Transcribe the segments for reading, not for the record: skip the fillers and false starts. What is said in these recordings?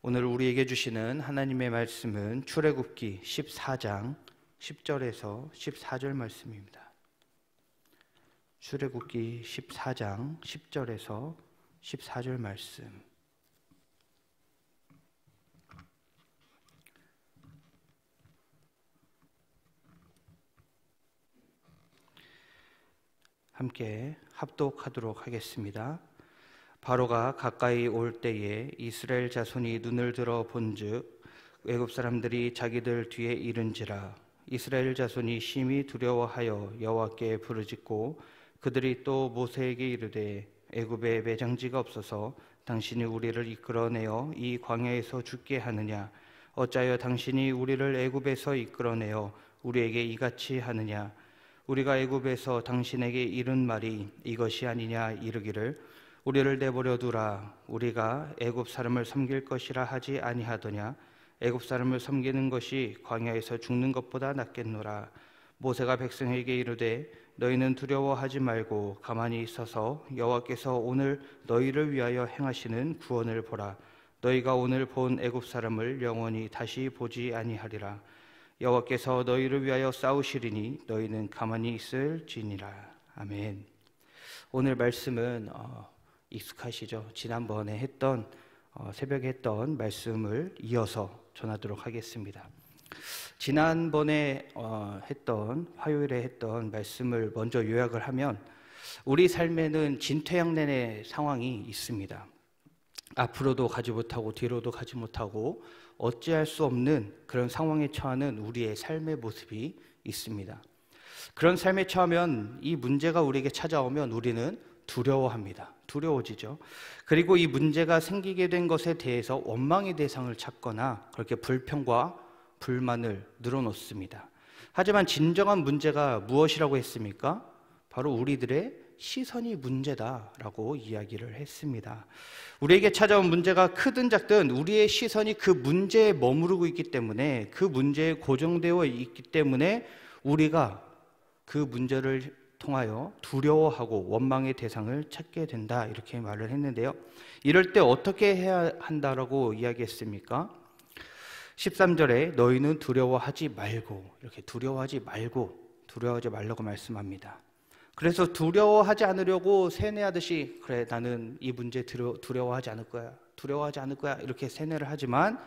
오늘 우리에게 주시는 하나님의 말씀은 출애굽기 14장 10절에서 14절 말씀입니다. 출애굽기 14장 10절에서 14절 말씀. 함께 합독하도록 하겠습니다. 바로가 가까이 올 때에 이스라엘 자손이 눈을 들어 본즉 애굽 사람들이 자기들 뒤에 이른지라. 이스라엘 자손이 심히 두려워하여 여호와께 부르짖고 그들이 또 모세에게 이르되 애굽에 매장지가 없어서 당신이 우리를 이끌어내어 이 광야에서 죽게 하느냐? 어찌하여 당신이 우리를 애굽에서 이끌어내어 우리에게 이같이 하느냐? 우리가 애굽에서 당신에게 이른 말이 이것이 아니냐? 이르기를 우리를 내버려 두라. 우리가 애굽 사람을 섬길 것이라 하지 아니하더냐? 애굽 사람을 섬기는 것이 광야에서 죽는 것보다 낫겠노라. 모세가 백성에게 이르되 너희는 두려워하지 말고 가만히 있어서 여호와께서 오늘 너희를 위하여 행하시는 구원을 보라. 너희가 오늘 본 애굽 사람을 영원히 다시 보지 아니하리라. 여호와께서 너희를 위하여 싸우시리니 너희는 가만히 있을지니라. 아멘. 오늘 말씀은 익숙하시죠? 지난번에 했던 새벽에 했던 말씀을 이어서 전하도록 하겠습니다. 지난번에 화요일에 했던 말씀을 먼저 요약을 하면 우리 삶에는 진퇴양난의 상황이 있습니다. 앞으로도 가지 못하고 뒤로도 가지 못하고 어찌할 수 없는 그런 상황에 처하는 우리의 삶의 모습이 있습니다. 그런 삶에 처하면 이 문제가 우리에게 찾아오면 우리는 두려워합니다. 두려워지죠. 그리고 이 문제가 생기게 된 것에 대해서 원망의 대상을 찾거나 그렇게 불평과 불만을 늘어놓습니다. 하지만 진정한 문제가 무엇이라고 했습니까? 바로 우리들의 시선이 문제다라고 이야기를 했습니다. 우리에게 찾아온 문제가 크든 작든 우리의 시선이 그 문제에 머무르고 있기 때문에, 그 문제에 고정되어 있기 때문에 우리가 그 문제를 통하여 두려워하고 원망의 대상을 찾게 된다, 이렇게 말을 했는데요. 이럴 때 어떻게 해야 한다라고 이야기했습니까? 13절에 너희는 두려워하지 말고, 이렇게 두려워하지 말라고 말씀합니다. 그래서 두려워하지 않으려고 세뇌하듯이 그래 나는 이 문제 두려워하지 않을 거야 이렇게 세뇌를 하지만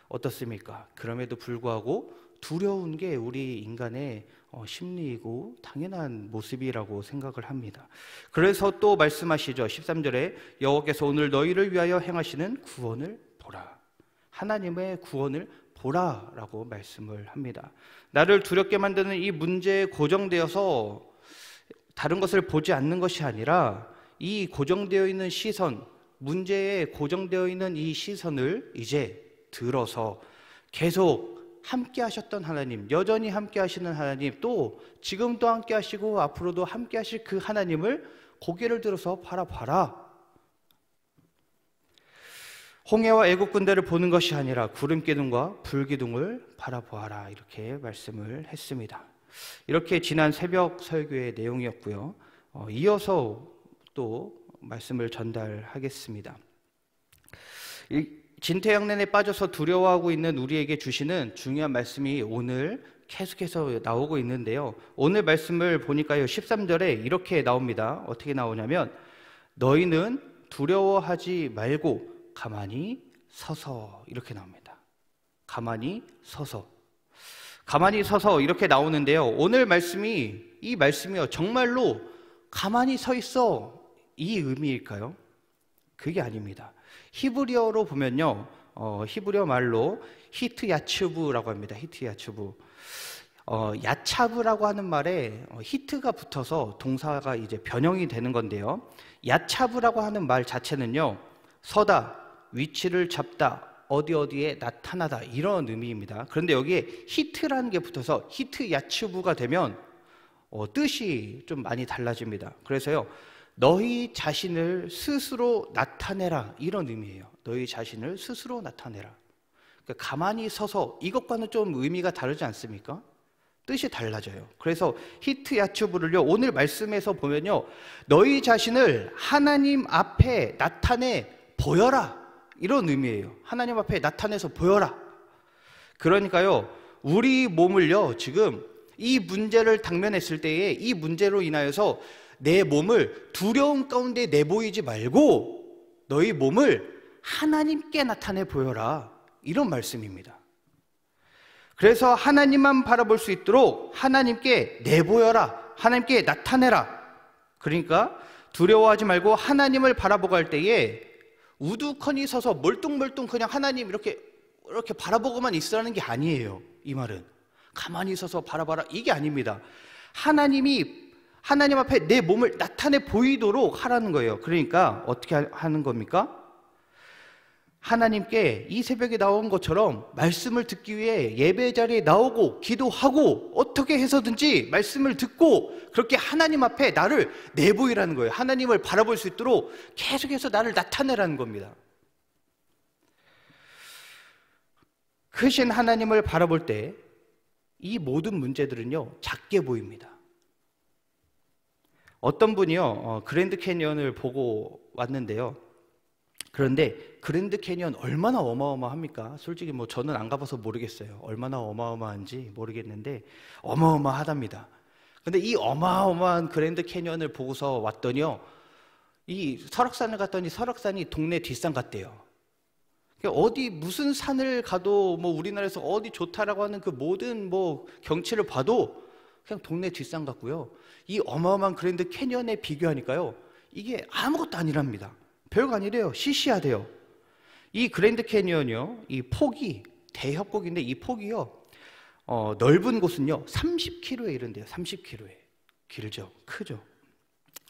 어떻습니까? 그럼에도 불구하고 두려운 게 우리 인간의 심리이고 당연한 모습이라고 생각을 합니다. 그래서 또 말씀하시죠. 13절에 여호와께서 오늘 너희를 위하여 행하시는 구원을 보라. 하나님의 구원을 보라라고 말씀을 합니다. 나를 두렵게 만드는 이 문제에 고정되어서 다른 것을 보지 않는 것이 아니라 이 고정되어 있는 시선, 문제에 고정되어 있는 이 시선을 이제 들어서 계속 함께 하셨던 하나님, 여전히 함께 하시는 하나님, 또 지금도 함께 하시고 앞으로도 함께 하실 그 하나님을 고개를 들어서 바라봐라. 홍해와 애국 군대를 보는 것이 아니라 구름 기둥과 불 기둥을 바라보아라, 이렇게 말씀을 했습니다. 이렇게 지난 새벽 설교의 내용이었고요. 이어서 또 말씀을 전달하겠습니다. 진퇴양난에 빠져서 두려워하고 있는 우리에게 주시는 중요한 말씀이 오늘 계속해서 나오고 있는데요. 오늘 말씀을 보니까요, 13절에 이렇게 나옵니다. 어떻게 나오냐면 너희는 두려워하지 말고 가만히 서서, 이렇게 나옵니다. 가만히 서서 이렇게 나오는데요. 오늘 말씀이, 이 말씀이요, 정말로 가만히 서 있어, 이 의미일까요? 그게 아닙니다. 히브리어로 보면요, 히브리어 말로 히트 야츠부라고 합니다. 히트 야츠부. 야차브라고 하는 말에 히트가 붙어서 동사가 이제 변형이 되는 건데요. 야차브라고 하는 말 자체는요, 서다, 위치를 잡다, 어디에 나타나다, 이런 의미입니다. 그런데 여기에 히트라는 게 붙어서 히트 야츠부가 되면 뜻이 좀 많이 달라집니다. 그래서요, 너희 자신을 스스로 나타내라, 이런 의미예요. 너희 자신을 스스로 나타내라. 그러니까 가만히 서서, 이것과는 좀 의미가 다르지 않습니까? 뜻이 달라져요. 그래서 히트 야츠부를요, 오늘 말씀에서 보면요, 너희 자신을 하나님 앞에 나타내 보여라, 이런 의미예요. 하나님 앞에 나타내서 보여라. 그러니까요, 우리 몸을요, 지금 이 문제를 당면했을 때에 이 문제로 인하여서 내 몸을 두려움 가운데 내보이지 말고 너희 몸을 하나님께 나타내 보여라. 이런 말씀입니다. 그래서 하나님만 바라볼 수 있도록 하나님께 내보여라. 하나님께 나타내라. 그러니까 두려워하지 말고 하나님을 바라보고 할 때에 우두커니 서서 멀뚱멀뚱 그냥 하나님 이렇게 바라보고만 있으라는 게 아니에요. 이 말은 가만히 서서 바라봐라 이게 아닙니다. 하나님 앞에 내 몸을 나타내 보이도록 하라는 거예요. 그러니까 어떻게 하는 겁니까? 하나님께 이 새벽에 나온 것처럼 말씀을 듣기 위해 예배 자리에 나오고 기도하고 어떻게 해서든지 말씀을 듣고 그렇게 하나님 앞에 나를 내보이라는 거예요. 하나님을 바라볼 수 있도록 계속해서 나를 나타내라는 겁니다. 크신 하나님을 바라볼 때 이 모든 문제들은요, 작게 보입니다. 어떤 분이요, 그랜드 캐니언을 보고 왔는데요. 그런데 그랜드 캐니언 얼마나 어마어마합니까? 솔직히 저는 안 가봐서 모르겠어요. 얼마나 어마어마한지 모르겠는데 어마어마하답니다. 근데 이 어마어마한 그랜드 캐니언을 보고서 왔더니요, 이 설악산을 갔더니 설악산이 동네 뒷산 같대요. 어디 무슨 산을 가도 우리나라에서 어디 좋다라고 하는 그 모든 경치를 봐도 그냥 동네 뒷산 같고요. 이 어마어마한 그랜드 캐니언에 비교하니까요, 이게 아무것도 아니랍니다. 별거 아니래요. 시시하대요. 이 그랜드 캐니언이요, 이 폭이 대협곡인데 이 폭이요, 넓은 곳은요 30km에 이른대요. 30km에. 길죠. 크죠.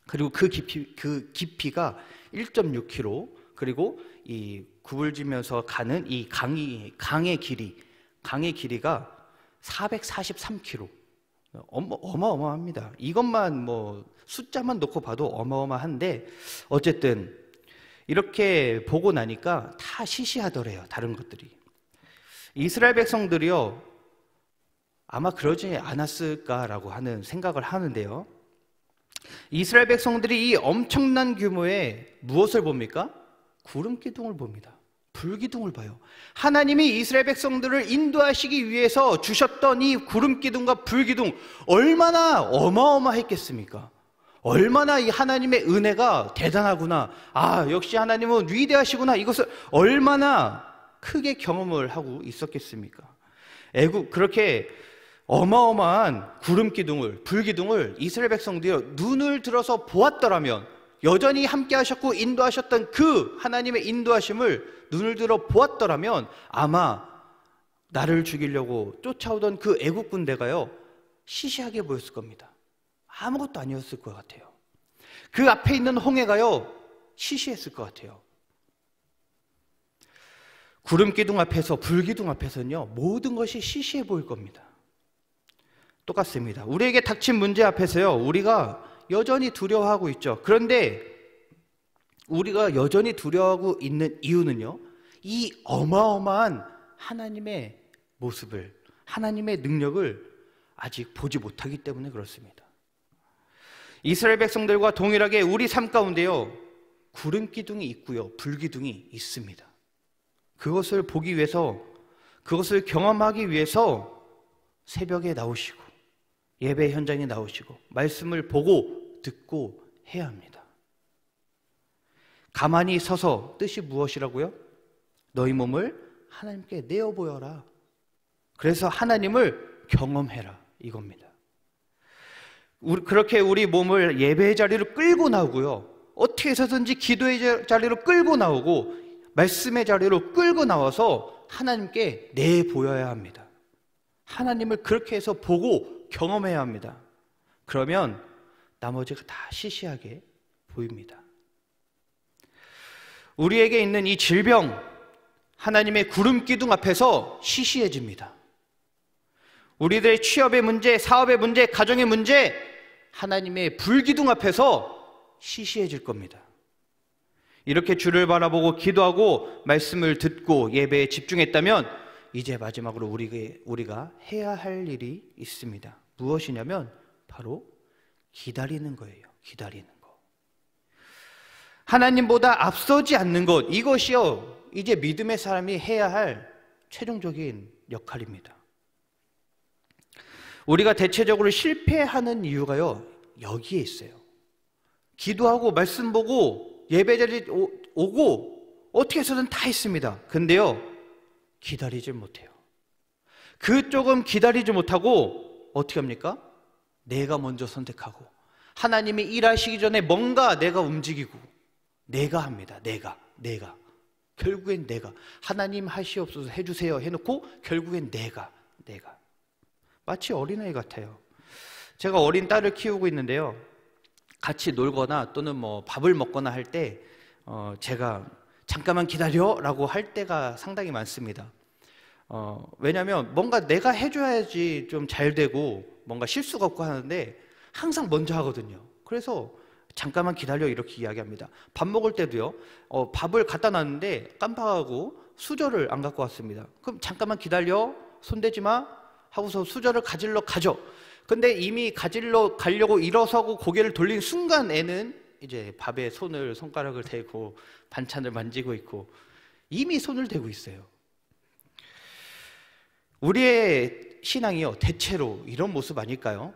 그리고 그 깊이가 1.6km. 그리고 이 구불지면서 가는 이 강의 길이가 443km. 어마어마합니다. 이것만 숫자만 놓고 봐도 어마어마한데, 어쨌든 이렇게 보고 나니까 다 시시하더래요. 다른 것들이. 이스라엘 백성들이요, 아마 그러지 않았을까라고 하는 생각을 하는데요, 이스라엘 백성들이 이 엄청난 규모의 무엇을 봅니까? 구름 기둥을 봅니다. 불기둥을 봐요. 하나님이 이스라엘 백성들을 인도하시기 위해서 주셨던 이 구름 기둥과 불기둥, 얼마나 어마어마했겠습니까? 얼마나 이 하나님의 은혜가 대단하구나, 역시 하나님은 위대하시구나, 이것을 얼마나 크게 경험을 하고 있었겠습니까? 그렇게 어마어마한 구름 기둥을, 불기둥을 이스라엘 백성들이 눈을 들어서 보았더라면, 여전히 함께 하셨고 인도하셨던 그 하나님의 인도하심을 눈을 들어 보았더라면 아마 나를 죽이려고 쫓아오던 그 애국 군대가요, 시시하게 보였을 겁니다. 아무것도 아니었을 것 같아요. 그 앞에 있는 홍해가요, 시시했을 것 같아요. 구름 기둥 앞에서, 불기둥 앞에서는요, 모든 것이 시시해 보일 겁니다. 똑같습니다. 우리에게 닥친 문제 앞에서요, 우리가 여전히 두려워하고 있죠. 그런데 우리가 여전히 두려워하고 있는 이유는요, 이 어마어마한 하나님의 모습을, 하나님의 능력을 아직 보지 못하기 때문에 그렇습니다. 이스라엘 백성들과 동일하게 우리 삶 가운데요, 구름 기둥이 있고요, 불기둥이 있습니다. 그것을 보기 위해서, 그것을 경험하기 위해서 새벽에 나오시고 예배 현장에 나오시고 말씀을 보고 듣고 해야 합니다. 가만히 서서 뜻이 무엇이라고요? 너희 몸을 하나님께 내어 보여라. 그래서 하나님을 경험해라, 이겁니다. 그렇게 우리 몸을 예배의 자리로 끌고 나오고요, 어떻게 해서든지 기도의 자리로 끌고 나오고 말씀의 자리로 끌고 나와서 하나님께 내 보여야 합니다. 하나님을 그렇게 해서 보고 경험해야 합니다. 그러면 나머지가 다 시시하게 보입니다. 우리에게 있는 이 질병, 하나님의 구름 기둥 앞에서 시시해집니다. 우리들의 취업의 문제, 사업의 문제, 가정의 문제, 하나님의 불기둥 앞에서 시시해질 겁니다. 이렇게 주를 바라보고 기도하고 말씀을 듣고 예배에 집중했다면 이제 마지막으로 우리가 해야 할 일이 있습니다. 무엇이냐면 바로 기다리는 거예요. 기다리는 거. 하나님보다 앞서지 않는 것, 이것이요, 이제 믿음의 사람이 해야 할 최종적인 역할입니다. 우리가 대체적으로 실패하는 이유가요, 여기에 있어요. 기도하고 말씀 보고 예배자리 오고 어떻게 해서든 다 했습니다. 근데요, 기다리질 못해요. 그 조금 기다리지 못하고 어떻게 합니까? 내가 먼저 선택하고 하나님이 일하시기 전에 뭔가 내가 움직이고 내가 합니다. 내가 결국엔 내가 하나님 하시옵소서 해주세요 해놓고 결국엔 내가 마치 어린아이 같아요. 제가 어린 딸을 키우고 있는데요, 같이 놀거나 또는 뭐 밥을 먹거나 할 때 제가 잠깐만 기다려 라고 할 때가 상당히 많습니다. 왜냐하면 뭔가 내가 해줘야지 좀 잘 되고 뭔가 실수가 없고 하는데 항상 먼저 하거든요. 그래서 잠깐만 기다려 이렇게 이야기합니다. 밥 먹을 때도요, 밥을 갖다 놨는데 깜빡하고 수저를 안 갖고 왔습니다. 그럼 잠깐만 기다려, 손대지 마 하고서 수저를 가지러 가죠. 근데 이미 가지러 가려고 일어서고 고개를 돌린 순간 애는 이제 밥에 손가락을 대고 반찬을 만지고 있고 이미 손을 대고 있어요. 우리의 신앙이요, 대체로 이런 모습 아닐까요?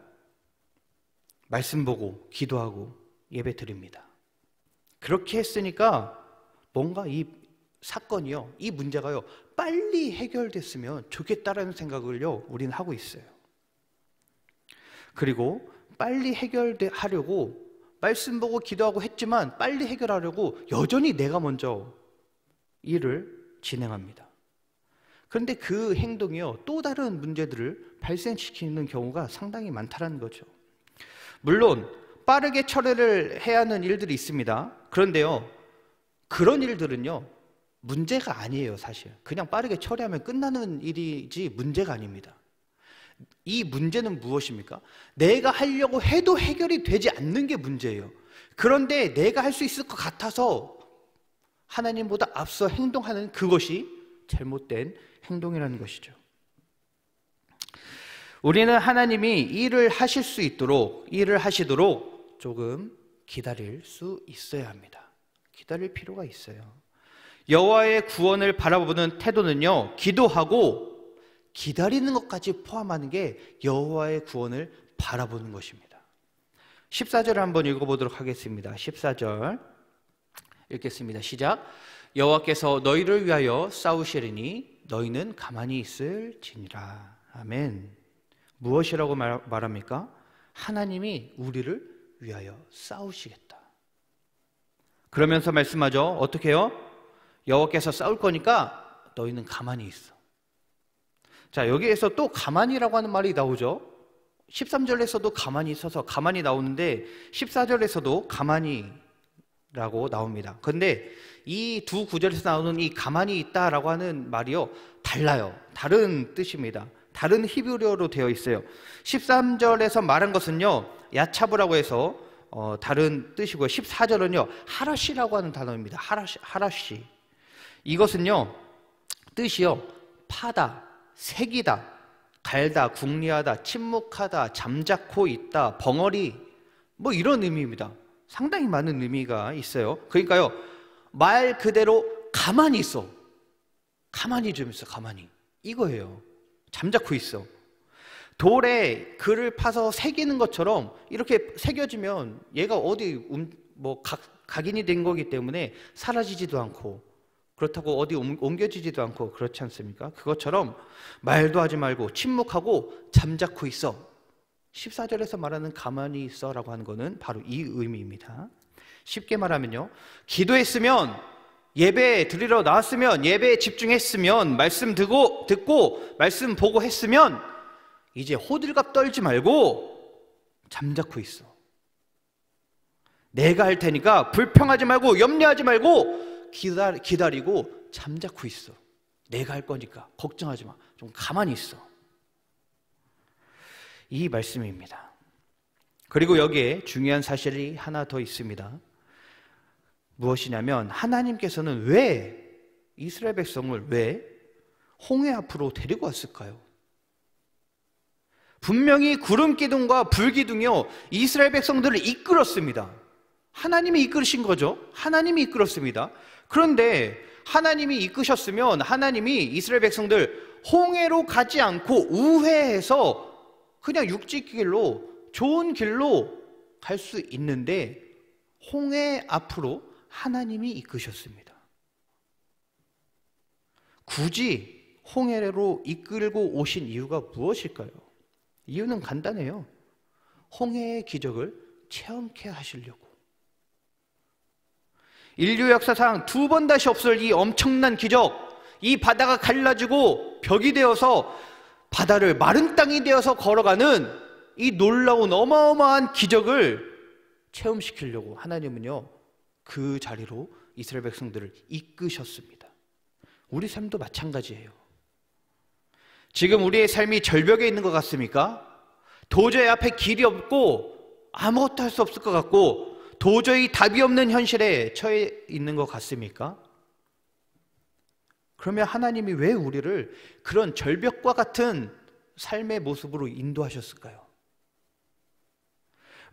말씀 보고 기도하고 예배 드립니다. 그렇게 했으니까 뭔가 이 사건이요, 이 문제가요, 빨리 해결됐으면 좋겠다라는 생각을요, 우리는 하고 있어요. 그리고 빨리 해결하려고 말씀 보고 기도하고 했지만 빨리 해결하려고 여전히 내가 먼저 일을 진행합니다. 그런데 그 행동이요, 또 다른 문제들을 발생시키는 경우가 상당히 많다는 거죠. 물론 빠르게 처리를 해야 하는 일들이 있습니다. 그런데요, 그런 일들은요, 문제가 아니에요. 사실 그냥 빠르게 처리하면 끝나는 일이지 문제가 아닙니다. 이 문제는 무엇입니까? 내가 하려고 해도 해결이 되지 않는 게 문제예요. 그런데 내가 할 수 있을 것 같아서 하나님보다 앞서 행동하는 그것이 잘못된 행동이라는 것이죠. 우리는 하나님이 일을 하시도록 조금 기다릴 수 있어야 합니다. 기다릴 필요가 있어요. 여호와의 구원을 바라보는 태도는요, 기도하고 기다리는 것까지 포함하는 게 여호와의 구원을 바라보는 것입니다. 14절을 한번 읽어보도록 하겠습니다. 14절 읽겠습니다. 시작. 여호와께서 너희를 위하여 싸우시리니 너희는 가만히 있을지니라. 아멘. 무엇이라고 말합니까? 하나님이 우리를 위하여 싸우시겠다. 그러면서 말씀하죠. 어떻게 해요? 여호와께서 싸울 거니까 너희는 가만히 있어. 자, 여기에서 또 가만히라고 하는 말이 나오죠. 13절에서도 가만히 있어서 가만히 나오는데 14절에서도 가만히라고 나옵니다. 그런데 이 두 구절에서 나오는 이 가만히 있다라고 하는 말이요, 달라요. 다른 뜻입니다. 다른 히브리어로 되어 있어요. 13절에서 말한 것은요, 야차브라고 해서 다른 뜻이고요. 14절은요, 하라시라고 하는 단어입니다. 하라시. 이것은요, 뜻이요, 파다, 새기다, 갈다, 궁리하다, 침묵하다, 잠자코 있다, 벙어리, 뭐 이런 의미입니다. 상당히 많은 의미가 있어요. 그러니까요, 말 그대로 가만히 있어. 가만히 좀 있어. 가만히. 이거예요. 잠자코 있어. 돌에 글을 파서 새기는 것처럼 이렇게 새겨지면 얘가 어디 각인이 된 거기 때문에 사라지지도 않고, 그렇다고 어디 옮겨지지도 않고 그렇지 않습니까? 그것처럼 말도 하지 말고 침묵하고 잠자코 있어. 14절에서 말하는 가만히 있어 라고 하는 거는 바로 이 의미입니다. 쉽게 말하면요, 기도했으면, 예배 드리러 나왔으면, 예배에 집중했으면, 말씀 듣고 말씀 보고 했으면 이제 호들갑 떨지 말고 잠자코 있어. 내가 할 테니까 불평하지 말고 염려하지 말고 기다리고 잠자코 있어. 내가 할 거니까 걱정하지 마. 좀 가만히 있어. 이 말씀입니다. 그리고 여기에 중요한 사실이 하나 더 있습니다. 무엇이냐면, 하나님께서는 왜 이스라엘 백성을 왜 홍해 앞으로 데리고 왔을까요? 분명히 구름 기둥과 불 기둥이요, 이스라엘 백성들을 이끌었습니다. 하나님이 이끌으신 거죠. 하나님이 이끌었습니다. 그런데 하나님이 이끄셨으면 하나님이 이스라엘 백성들 홍해로 가지 않고 우회해서 그냥 육지길로, 좋은 길로 갈 수 있는데 홍해 앞으로 하나님이 이끄셨습니다. 굳이 홍해로 이끌고 오신 이유가 무엇일까요? 이유는 간단해요. 홍해의 기적을 체험케 하시려고. 인류 역사상 두 번 다시 없을 이 엄청난 기적, 이 바다가 갈라지고 벽이 되어서 바다를 마른 땅이 되어서 걸어가는 이 놀라운 어마어마한 기적을 체험시키려고 하나님은요, 그 자리로 이스라엘 백성들을 이끄셨습니다. 우리 삶도 마찬가지예요. 지금 우리의 삶이 절벽에 있는 것 같습니까? 도저히 앞에 길이 없고 아무것도 할 수 없을 것 같고 도저히 답이 없는 현실에 처해 있는 것 같습니까? 그러면 하나님이 왜 우리를 그런 절벽과 같은 삶의 모습으로 인도하셨을까요?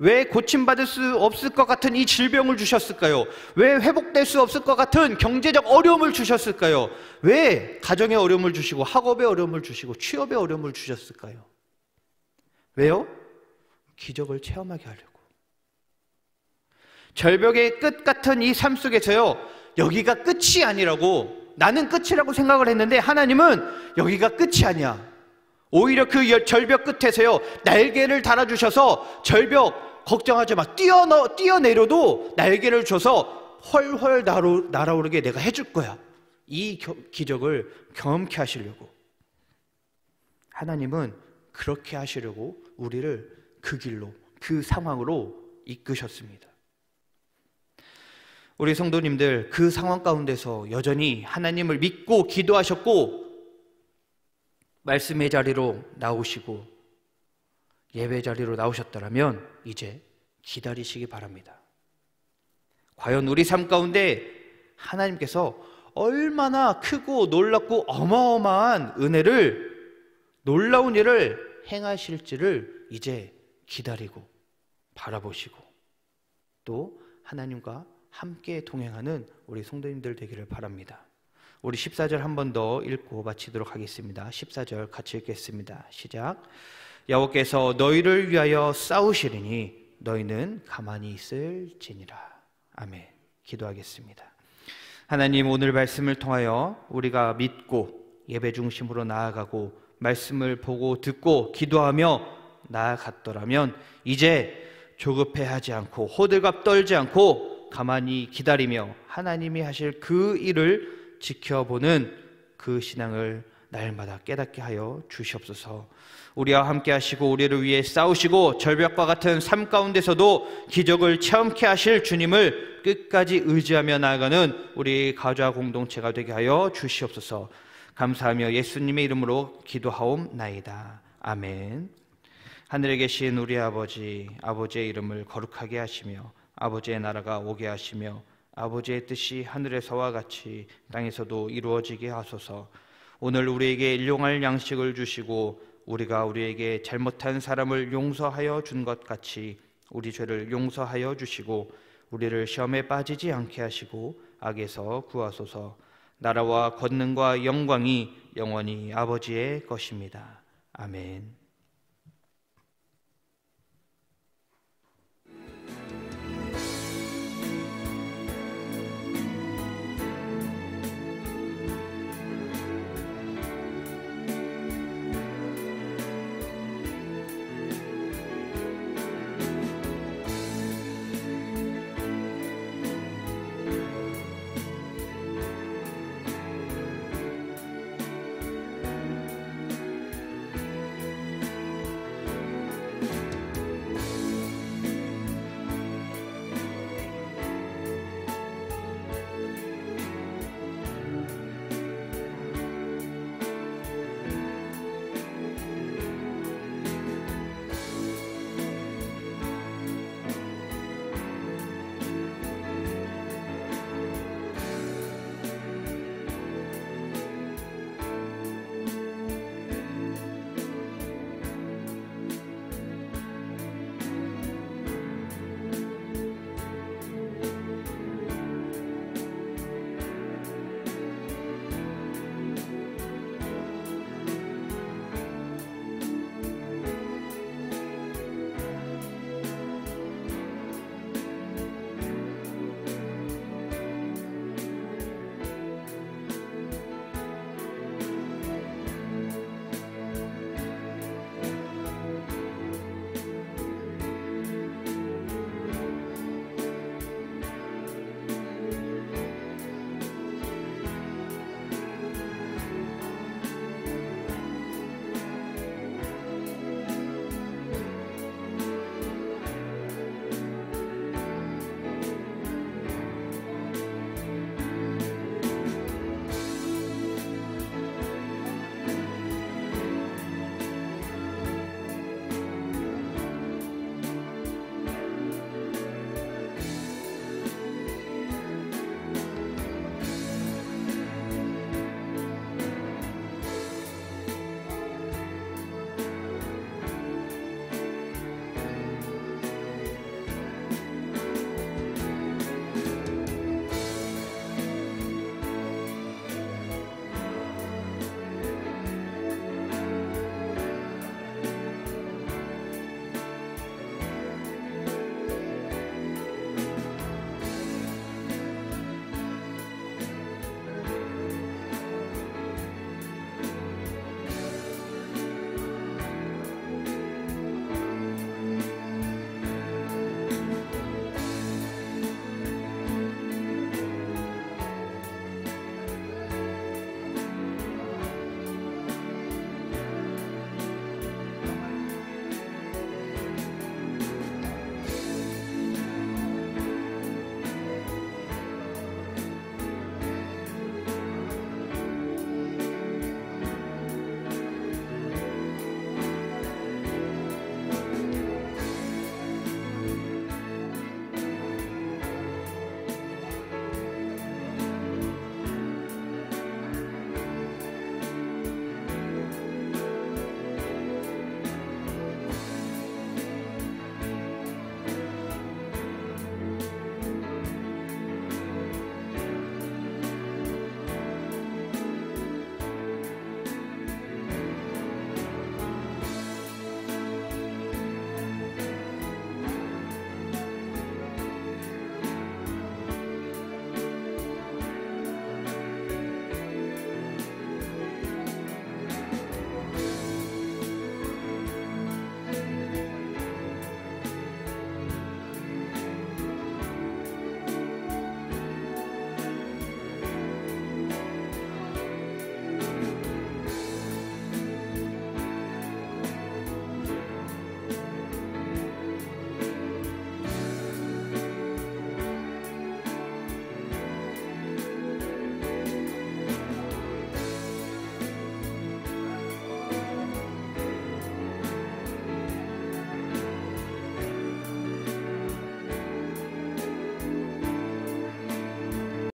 왜 고침받을 수 없을 것 같은 이 질병을 주셨을까요? 왜 회복될 수 없을 것 같은 경제적 어려움을 주셨을까요? 왜 가정의 어려움을 주시고 학업의 어려움을 주시고 취업의 어려움을 주셨을까요? 왜요? 기적을 체험하게 하려고. 절벽의 끝 같은 이 삶 속에서요, 여기가 끝이 아니라고, 나는 끝이라고 생각을 했는데 하나님은 여기가 끝이 아니야. 오히려 그 절벽 끝에서요, 날개를 달아주셔서 절벽 걱정하지 마, 뛰어내려도 날개를 줘서 훨훨 날아오르게 내가 해줄 거야. 이 기적을 경험케 하시려고. 하나님은 그렇게 하시려고 우리를 그 길로, 그 상황으로 이끄셨습니다. 우리 성도님들, 그 상황 가운데서 여전히 하나님을 믿고 기도하셨고 말씀의 자리로 나오시고 예배 자리로 나오셨더라면 이제 기다리시기 바랍니다. 과연 우리 삶 가운데 하나님께서 얼마나 크고 놀랍고 어마어마한 은혜를, 놀라운 일을 행하실지를 이제 기다리고 바라보시고 또 하나님과 함께 동행하는 우리 성도님들 되기를 바랍니다. 우리 14절 한 번 더 읽고 마치도록 하겠습니다. 14절 같이 읽겠습니다. 시작. 여호와께서 너희를 위하여 싸우시리니 너희는 가만히 있을지니라. 아멘. 기도하겠습니다. 하나님, 오늘 말씀을 통하여 우리가 믿고 예배 중심으로 나아가고 말씀을 보고 듣고 기도하며 나아갔더라면 이제 조급해하지 않고 호들갑 떨지 않고 가만히 기다리며 하나님이 하실 그 일을 지켜보는 그 신앙을 날마다 깨닫게 하여 주시옵소서. 우리와 함께 하시고 우리를 위해 싸우시고 절벽과 같은 삶 가운데서도 기적을 체험케 하실 주님을 끝까지 의지하며 나아가는 우리 가족 공동체가 되게 하여 주시옵소서. 감사하며 예수님의 이름으로 기도하옵나이다. 아멘. 하늘에 계신 우리 아버지, 아버지의 이름을 거룩하게 하시며 아버지의 나라가 오게 하시며 아버지의 뜻이 하늘에서와 같이 땅에서도 이루어지게 하소서. 오늘 우리에게 일용할 양식을 주시고 우리가 우리에게 잘못한 사람을 용서하여 준 것 같이 우리 죄를 용서하여 주시고 우리를 시험에 빠지지 않게 하시고 악에서 구하소서. 나라와 권능과 영광이 영원히 아버지의 것입니다. 아멘.